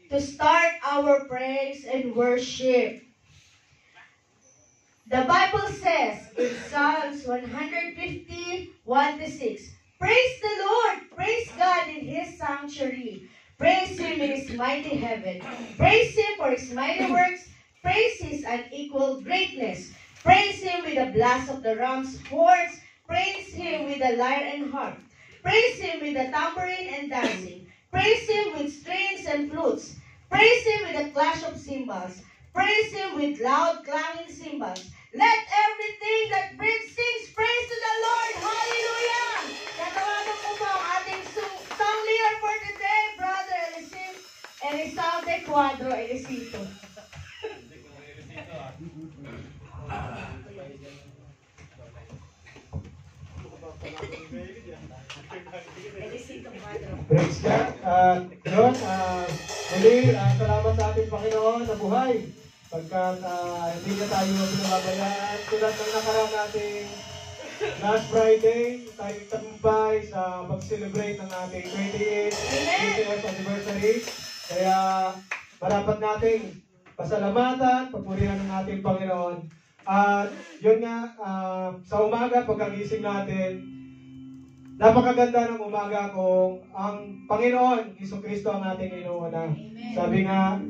to start our praise and worship. The Bible says in Psalms 150, 1-6, praise the Lord, praise God in His sanctuary, praise Him in His mighty heaven, praise Him for His mighty works, praise His unequaled greatness, praise Him with the blast of the ram's horns, praise Him with the lyre and harp, praise Him with the tambourine and dancing, praise Him with strings and flutes, praise Him with the clash of cymbals, praise Him with loud clanging cymbals. Let everything that breathes sings praise to the Lord. Hallelujah! Tatawagan mo ba ang ating song leader for today, Brother Elizalde Cuadro Elisito. Praise God. Yun, muli, salamat sa ating Panginoon na buhay. Pagkat hindi na tayo pinababayaan. Tulad ng nakaraan nating last Friday, tayo tagumpay sa pag-celebrate ng ating 28th anniversary. Kaya marapat nating pasalamatan, papurihan ng ating Panginoon. At yun nga, sa umaga, pagkagising natin, napakaganda ng umaga kung ang Panginoon, Jesucristo ang ating inuuna. Sabi nga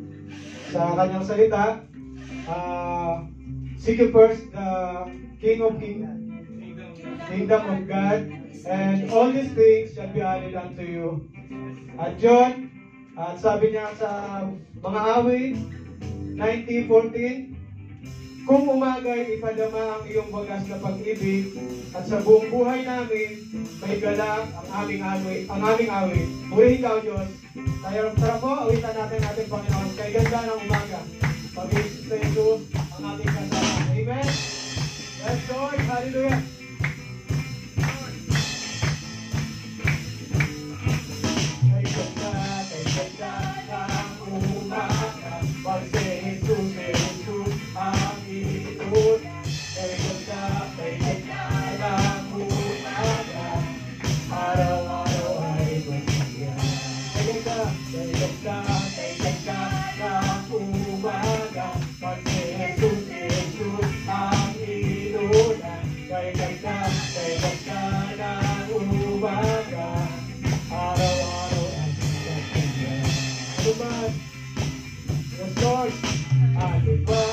sa kanyang salita, seek you first the King of Kings, Kingdom of God, and all these things shall be added unto you. At yun, at sabi niya sa mga awit, 19:14, kung umagay ipadama ang iyong wagas na pag-ibig, at sa buong buhay namin, may galak ang aming awit. Purihin ka o Diyos. Tara po, awitan natin ating Panginoon. Kay ganda ng umaga. Pag-ibig sa Jesus, ang ating kasama. Amen? Yes, Lord. Hallelujah. Kay ganda ng umaga, pag si Jesus, ang iyon. Kay ganda ng umaga, araw-araw ay masaya. Kay ganda ng umaga, pag si Jesus, ang iyon. Kay ganda ng umaga, araw-araw ay masaya. Ano ba? Yes, Lord. Ano ba?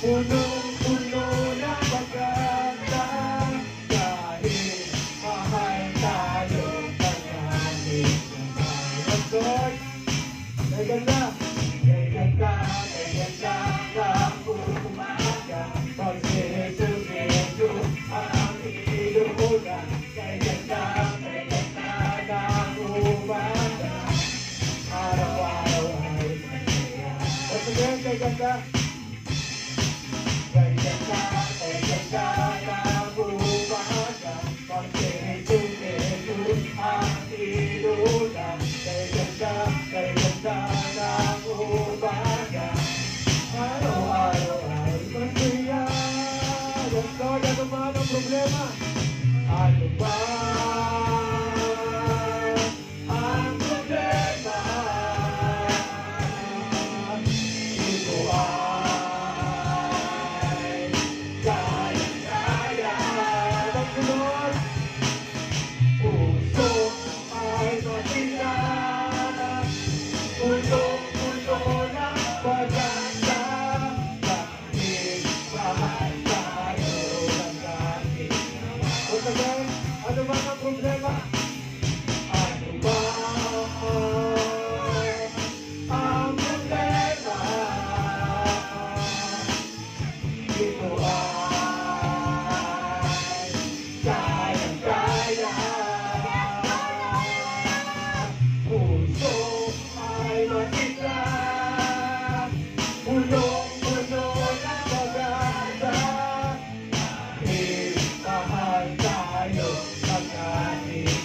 Punong-puno na pagkanta, dahil mahal tayo ng ating Lord. Kay ganda ng umaga, pag si Jesus ang iluhula. Kay ganda ng umaga, araw-araw ay masaya. Once again, kay ganda. Kay ganda ng umaga, pag si Jesus ang iluhula. Kay ganda ng umaga, araw-araw ay masaya. Yes, Lord, ano ba ang problema? Ano ba ang problema? Ito ay kaya-kaya ng Lord. Puso ay masaya, puso na pag-asa, dahil mahal tayo ng ating Ama. Once again, ano ba ang problema? Ano ba ang problema? Ito ay kaya-kaya. Puso ay masika, punong-puno na pag-asa, dahil mahal tayo ng ating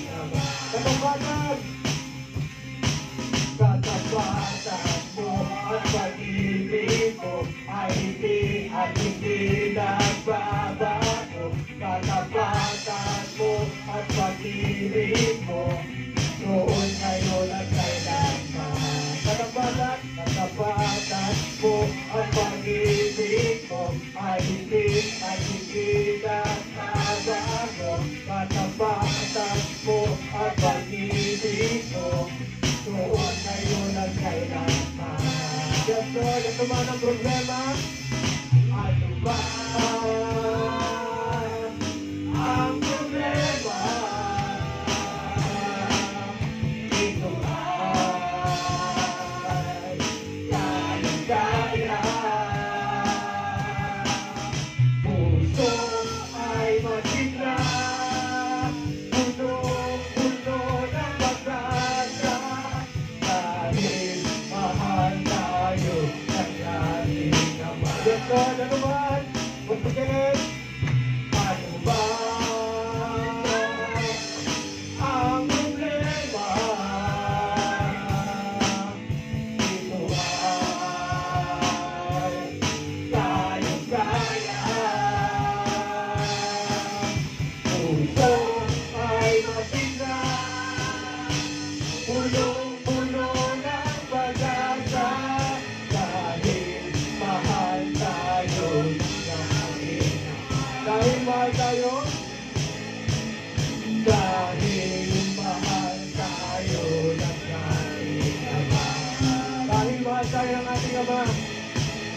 Ama,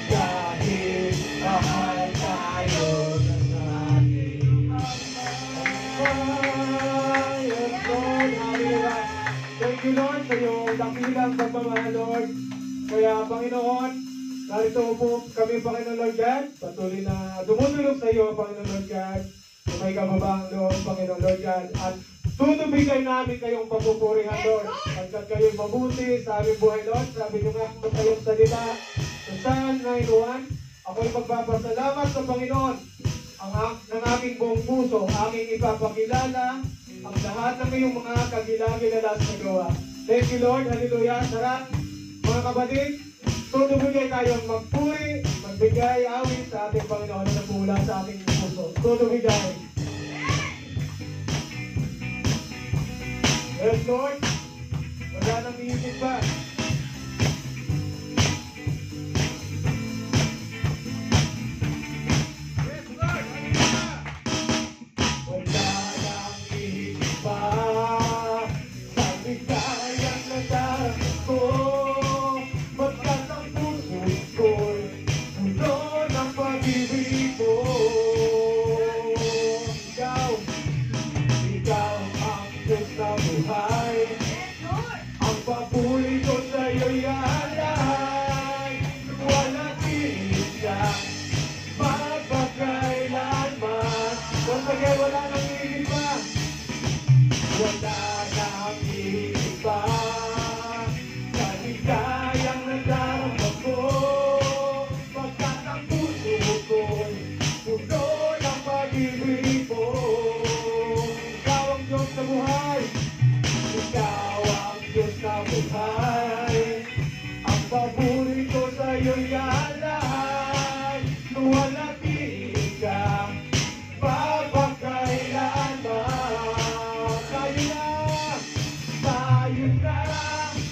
dahil mahal tayo ng ating Ama. Yes, Lord, hallelujah. Thank you, Lord, sa iyong dakilang pagmamahal, Lord. Kaya, Panginoon, narito po kami, Panginoon Lord God, patuloy na dumudulog sa iyo, Panginoon Lord God, sa may kababang Lord, Panginoon Lord God, at tutubigay namin kayong papupurihan, Lord. Pagkat kayo'y mabuti sa aming buhay, Lord. Sabi niyo nga sa kayong salita sa Psalm 9:1, ako'y magpapasalamat sa Panginoon ng aking buong puso, aking ipapakilala ang lahat ng iyong mga kagilagilalas na gawa. Thank you, Lord. Hallelujah. Sarap, mga kapatid, tutubigay tayong magpuri, magbigay awit sa ating Panginoon na nagmula sa ating puso. Tutubigay. Yes, Lord. Wala nang iisip pa. Yes, Lord. Wala nang iisip pa. Sa bigayang nadarama ko, pagkat ang puso ko'y puno ng pag-ibig mo. Ikaw ang Diyos na buhay. Ang papuri ko sa'yo'y alay. Wala tinig ka, magpakailanman. Once again, wala nang iiba. Wala nang iiba. Sa ligayang nadarama ko, pagkat ang puso ko'y puno ng pag-ibig mo. Ikaw ang Diyos na buhay. Ikaw ang Diyos na buhay. Ang papuri ko sa'yo'y alay. Wala tinig ka, mapakailanman. Tayo na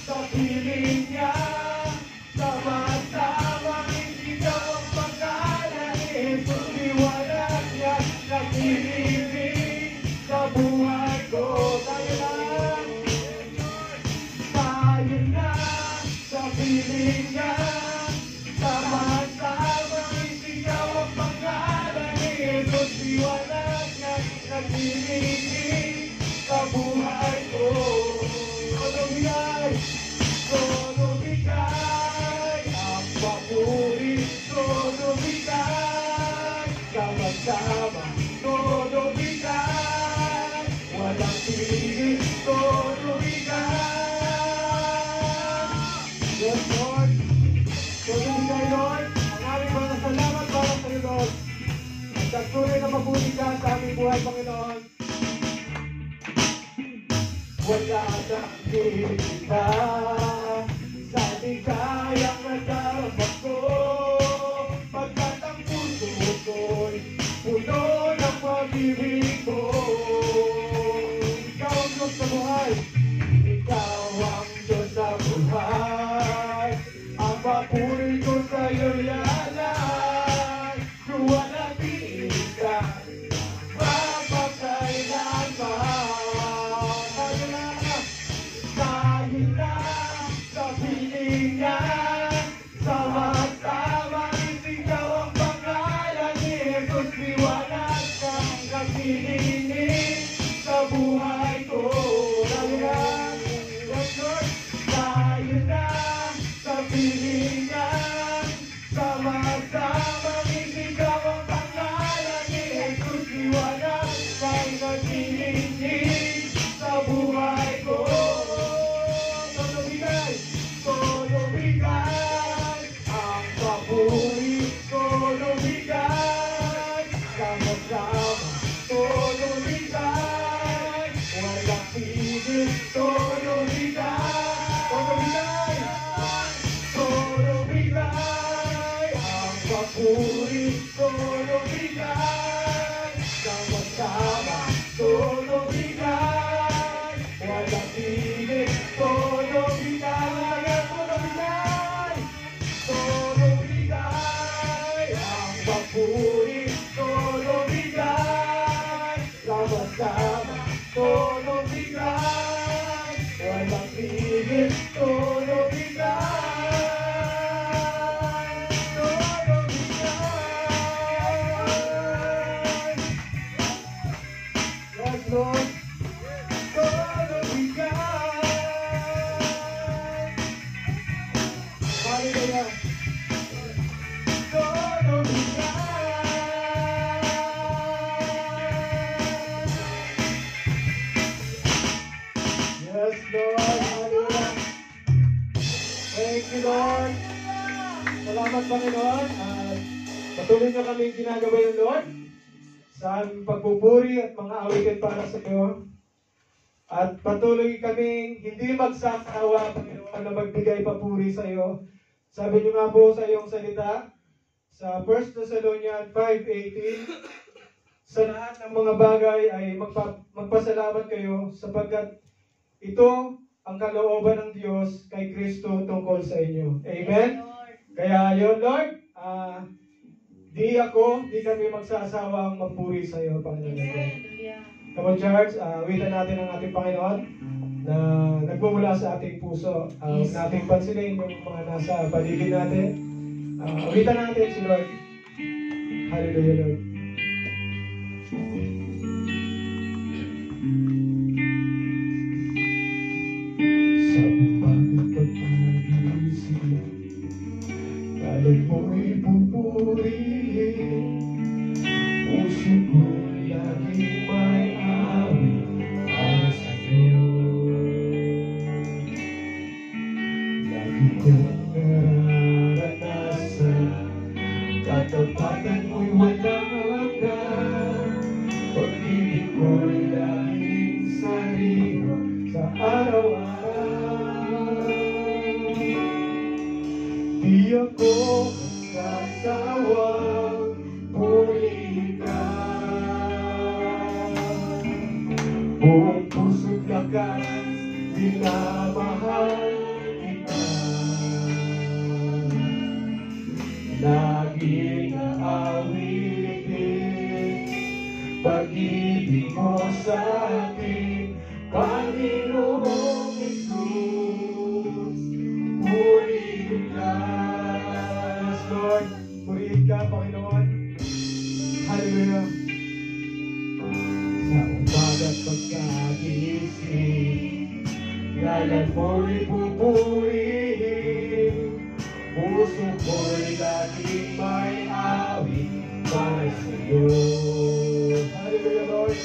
sa piling niya. Sama-samang isigaw ang pangalan ni Jesus. Liwanag niya naglilibing sa buhay ko. Tayo na sa piling niya. Sama-samang isigaw ang pangalan ni Jesus. Liwanag niya naglilibing sa buhay ko. Todo bigay, ang papuri, todo bigay, sama-sama, todo bigay, walang tigil, todo bigay. Yes, Lord. Todo bigay, Lord. Ang aming mga salamat para sa iyo, Lord. At nagtuloy na mabuti ka sa aming buhay, Panginoon. Wala nang iba sa ligayang nadarama ko, pagkat ang puso ko'y puno ng pag-ibig mo. Ikaw ang Diyos na buhay. Ikaw ang Diyos na buhay. Ang papuri ko sa'yo'y alay. Wala tinig ka, mapakailanman. Tayo na sa piling niya. Sama-sama isigaw ang pangalan ni Jesus. Liwanag kang naglilingin sa buhay ko. Tayo na sa piling niya. Sama-sama isigaw ang pangalan ni Jesus. Liwanag kang naglilingin Salamat, Panginoon. Patuloy na kami ginagawa ng Lord sa aming pagpupuri at mga awitin para sa iyo. At patuloy kaming hindi magsasawa, Panginoon, na magbigay papuri sa iyo. Sabi niyo nga po sa iyong salita, sa 1 Thessalonians 5:18, sa lahat ng mga bagay ay magpasalamat kayo sapagkat ito ang kalooban ng Diyos kay Kristo tungkol sa inyo. Amen? Kaya yun, Lord, di kami magsasawang magpuri sa iyo, Panginoon. Come on, church, awitan natin ang ating Panginoon na nagmumula sa ating puso. Huwag nating pansinin yung mga nasa paligid natin. Awitan natin si Lord. Hallelujah, Lord. Sa umagang pagpagising, kalay mo'y pupurihin, puso ko'y laging may awit para sa iyo. Lagi kong nararanasan, katapatan mo'y walang hanggan, pag-ibig ko'y laging sariwa sa araw-araw. Di ako magsasawang purihin ka, buong puso't lakas, minamahal kita. Laging aawitin pag-ibig mo sa akin, Panginoong Jesus. Purihin ka. Yes, Lord. Purihin ka, Panginoon. Hallelujah. Sa umaga't pagkagising, ngalan mo'y pupurihin, puso ko'y laging may awit para sa iyo. Hallelujah, Lord.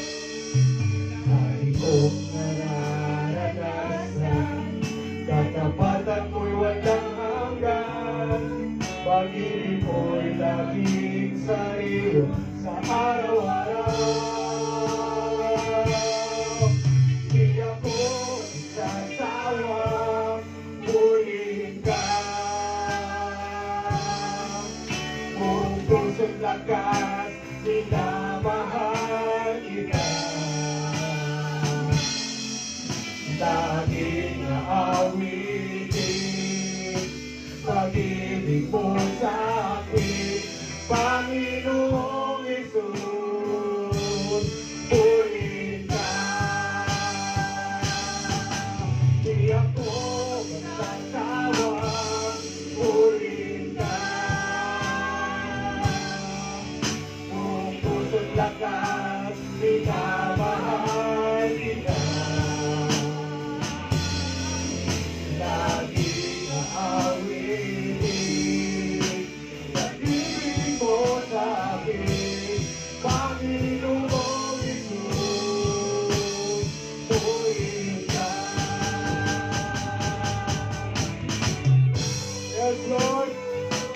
Hari kong nararanasan, katapatan mo'y walang hanggan, pag-ibig ko'y laging sariwa sa araw-araw. Di ako sasawang purihin ka, buong puso't lakas, minamahal kita. Laging aawitin pag-ibig mo sa akin, Panginoong Jesus. Purihin ka. Di ako magsasawang purihin ka, buong puso't lakas, minamahal kita. Laging aawitin pag-ibig mo sa akin, Panginoong Jesus. Purihin ka. Yes, Lord.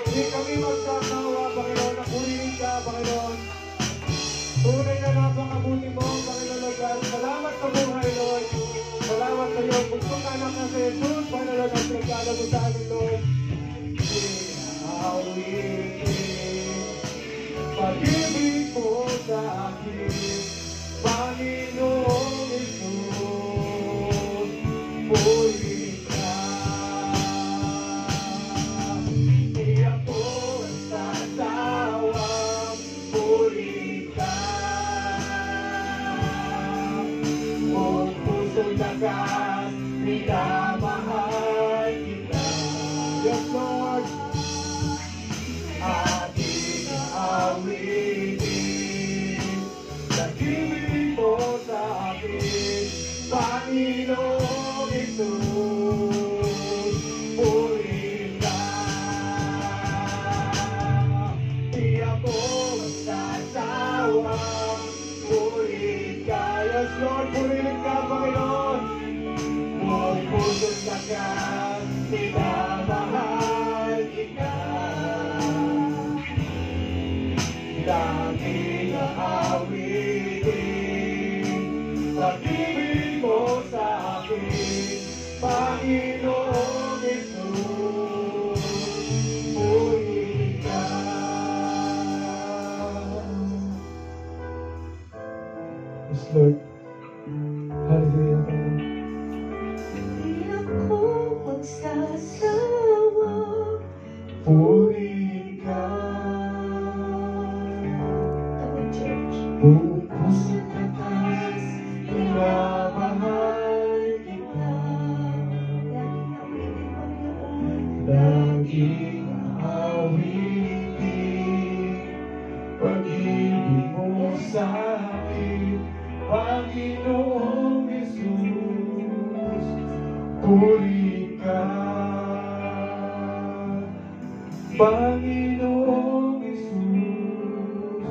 Hindi kami magsasawa, Panginoon, na purihin ka, Panginoon. Tunay na napakabuti mo, Panginoon, Lord God. Salamat sa buhay, Lord. Salamat sa iyo. Bugtong anak na sa Jesus, Panginoon, ang pinagkala mo sa amin, Lord. Awitin pag-ibig mo sa akin, Panginoong Jesus. Purihin ka. Di ako sasawang purihin ka, buong puso't lakas, minamahal kita. Yes, Lord. Ating aawitin pag-ibig mo sa akin, Panginoong Jesus. Purihin ka. Di ako magsasawang purihin ka. Yes, Lord, purihin ka, Panginoon. Buong puso't lakas, minamahal kita. pag-ibig mo sa akin, Panginoong Jesus, purihin ka. Yes, Lord. Hallelujah. Di ako magsasawa. Purihin ka. Come on, church. Buong puso't lakas, minamahal kita. Laging awitin, pag-ibig mo sa akin, Panginoong Jesus, purihin ka. Panginoong Jesus,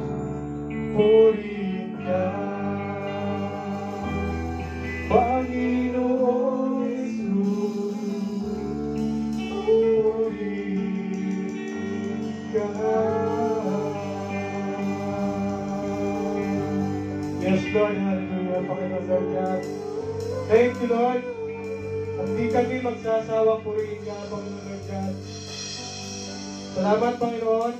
purihin ka. Panginoong Jesus, purihin ka. Yes, Lord, hallelujah, Panginoon Lord God. Thank you, Lord. Hindi kami magsasawang purihin ka, Panginoon Lord God. Salamat, Panginoon.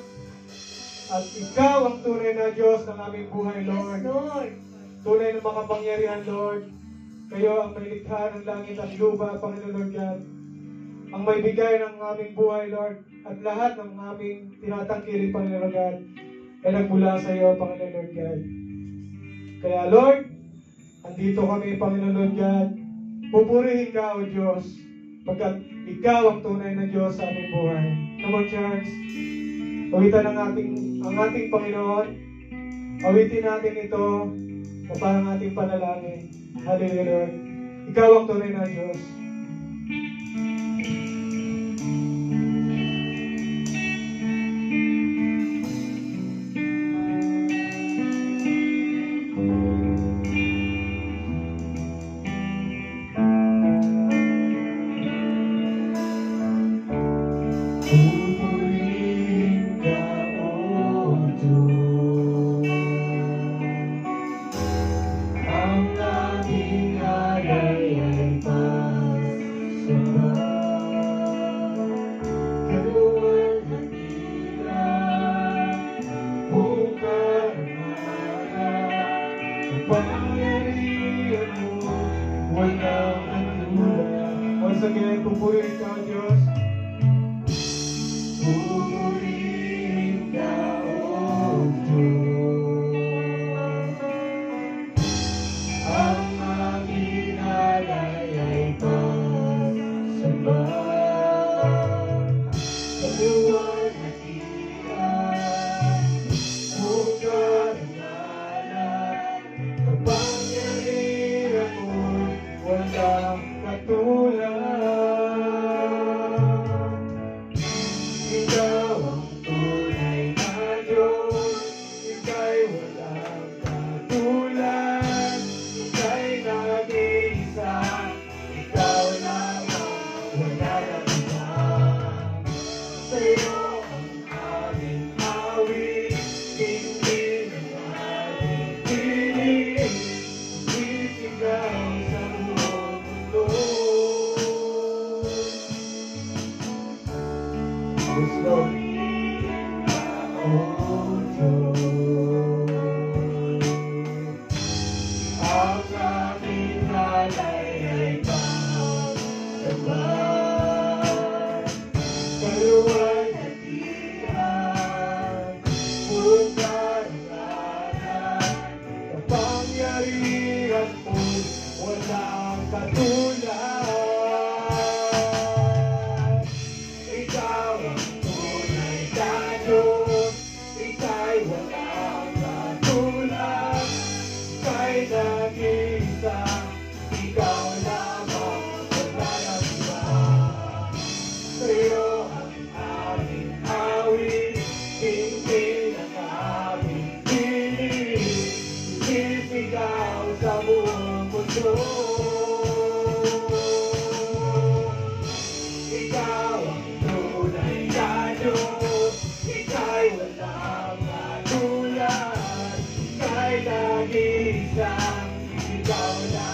At ikaw ang tunay na Diyos ng aming buhay, Lord. Yes, Lord. Tunay na makapangyarihan, Lord. Kayo ang may likha ng langit at lupa, Panginoon Lord God. Ang may bigay ng aming buhay, Lord. At lahat ng aming tinatangkilik, Panginoon Lord God, ay nagmula sa iyo, Panginoon Lord God. Kaya, Lord, andito kami, Panginoon Lord God. Pupurihin ka, O Diyos, pagkat ikaw ang tunay na Diyos sa aming buhay. Come on, church. Awitan ang ating Panginoon. Awitin natin ito na parang ating panalangin. Hallelujah, Lord. Ikaw ang tunay na Diyos. Pupurihin ka, O Diyos. Ang aming alay ay pasamba. Kaluwalhatian, buong karangalan, pangyarihan mo, walang katulad. Once again, pupurihin ka, O Diyos. Pupurihin ka, O Diyos. Ang aming alay ay pasamba. Kaluwalhatian, buong karangalan, kapangyarihan mo, walang katulad. Ikaw ang tunay na Diyos, ika'y walang katulad, ika'y nag-iisa, ikaw lamang, wala nang iba. Sa'yo ang aming awit, hindi ng ating piling, sisigaw sa buong mundo. Yes, Lord. O Diyos, ang aming alay ay pasamba. Kaluwalhatian, buong karangalan, kapangyarihan mo, walang katulad. Ikaw ang tunay na Diyos, ika'y walang katulad, ika'y nag-iisa, ikaw lamang, wala nang iba. Sa'yo ang aming awit, hindi ng aming piling, sisigaw sa buong mundo. Ikaw ang tunay na Diyos, ika'y walang katulad, ika'y nag-iisa, ikaw lamang.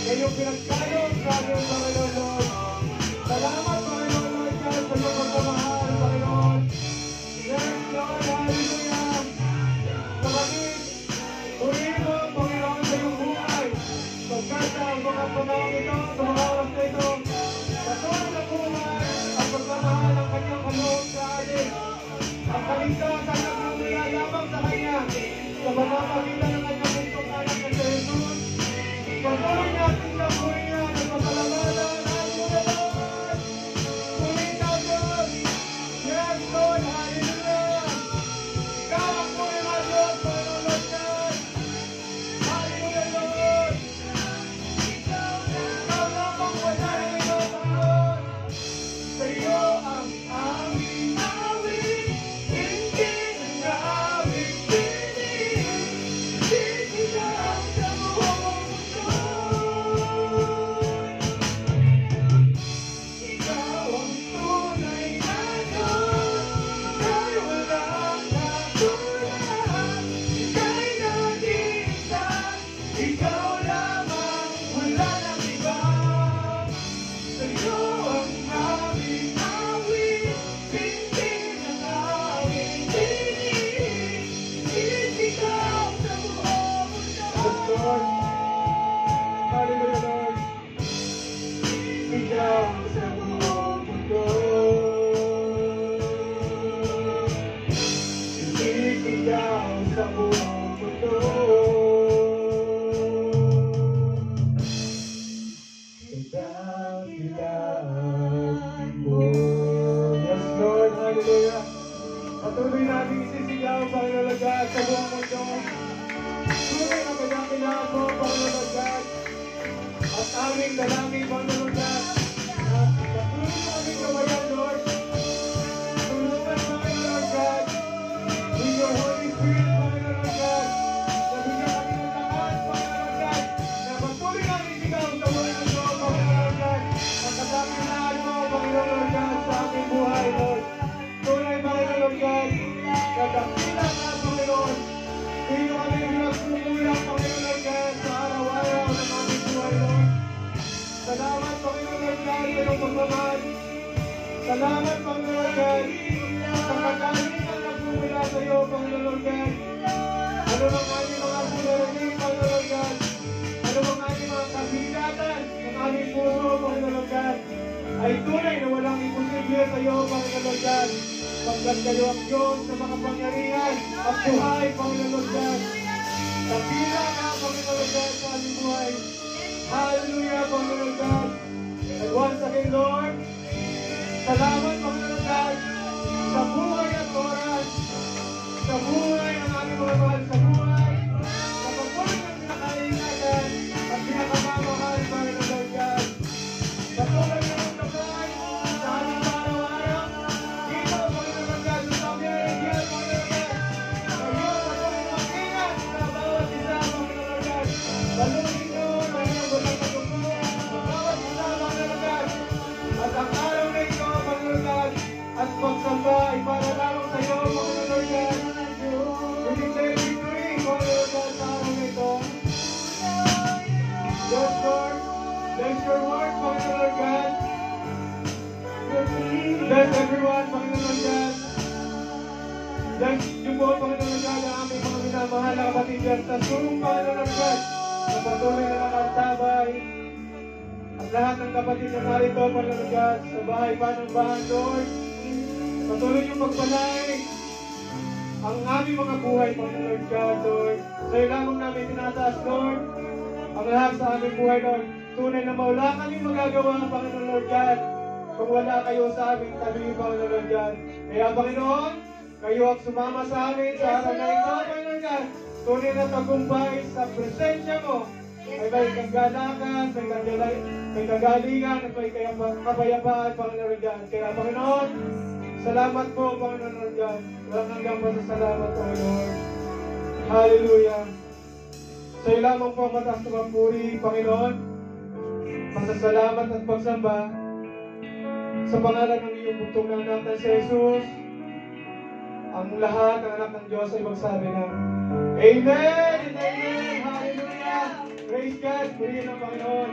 ngayong pinagkalong sa aming Panginoon Lord. Salamat Panginoon Lord God sa iyong pagmamahal, Panginoon. Yes, Lord, hallelujah. Kapatid, purihin mo, Panginoon, sa iyong buhay. Pagkat ang mga panahon ito, sa mga oras na ito, patuloy na buhay ang pagmamahal ng kanyang kaloob sa atin. Ang kaligtasan na kumula lamang sa kanya sa pamamagitan ng kanyang buntong anak na si Jesus. Patuloy natin sa purihan at pasalamatan. Hallelujah! Purihin natin! Yes, Lord! Hallelujah! Ikaw ang purihan, Lord, Panginoon Lord God! Hallelujah, Lord! Ikaw lamang wala na ito, Panginoon! Sa iyo ang aming awit, hindi na aming piling, hindi na sa buong mundo. Ikaw ang tunay na Diyos, kay walang katulad, kay nag-iisa, ikaw lamang, wala nang iba. Sa iyo ang aming awit, hindi na aming piling, ikaw sa buong mundo. Hallelujah, Lord. Ikaw sa buong mundo. Ikaw sa buong mundo. Dakilaan mo. Yes, Lord. Hallelujah. Patuloy natin isisigaw, Panginoon God, sa buong mundo. Tunay na kadakilaan mo, Panginoon God. At aming dalangin, Panginoon God. Patuloy mo aming kabayan, Lord. Tulungan, Panginoon God. With your Holy Spirit, Panginoon God. Nabigyan kami ng lakas, Panginoon God. Na patuloy natin isigaw sa buong mundo, Panginoon God. At kadakilaan mo, Panginoon God, sa aming buhay, Lord. Tunay, Panginoon God. Kadakilaan na, Panginoon. Hindi kami pinagsukulang, Panginoon God, sa araw-araw ng aming buhay, Lord. Salamat, Panginoon God, sa iyong pagmamahal. Salamat, Panginoon God, sa kagalingan na bumula sa iyo, Panginoon God. Ano bang aming mga suliranin, Panginoon God? Ano bang aming mga kabigatan ng aming puso, Panginoon God? Ay tunay na walang imposible sa iyo, Panginoon God. Pagkat kayo ang Diyos sa mga pangyarihan at buhay, Panginoon God. Dakila ka, Panginoon God, sa aming buhay. Hallelujah, Panginoon God. And once again, Lord, salamat, Panginoon God, sa buhay at oras, sa buhay ng aming mga mahal sa buhay, sa pagpuloy ng pinakaingatan at pinakamamahal, Panginoon God. Patuloy na ng kapay sa aming araw-araw. Dito, Panginoon God, sa Saudi-Arabia, Panginoon God. Kayo, patuloy mag-ingat sa bawat isa, Panginoon God. Palunin nyo na iyong batang katutulo sa bawat isa, Panginoon God. At ang araw na ito, Panginoon God, at pagsamba ay para lamang sa iyo, Panginoon God. We declare victory, Panginoon God, sa araw na ito. Yes, Lord. Bless your word, Panginoon God. Bless everyone, Panginoon God. Bless you po, Panginoon God, ang aming mga minamahal na kapatid dyan sa Zoom, Panginoon God, na patuloy na nakatabay. At lahat ng kapatid na narito, Panginoon God, sa bahay panambahan, Lord. Patuloy yung magpalay ang aming mga buhay, Panginoon God, Lord. Sa'yo lamang namin tinataas, Lord, ang lahat sa aming buhay, Lord. Tunay na wala kaming magagawa, Panginoon Lord God, kung wala kayo sa aming tabi, Panginoon Lord God. Kaya, Panginoon, kayo ang sumama sa amin sa araw na ito, Panginoon God. Tunay na tagumpay sa presensya mo. May kagalakan, may kagalingan, at may kapayapaan, Panginoon God. Kaya, Panginoon, salamat po, Panginoon Lord God. Walang hanggang pasasalamat, O Lord. Hallelujah. Sa'yo lamang po ang mataas na papuri, Panginoon. Pasasalamat at pagsamba sa pangalan ng iyong bugtong na anak na si Jesus. Ang lahat ng anak ng Diyos ay magsabi na Amen and Amen. Hallelujah. Praise Praise God. Purihin ang Panginoon.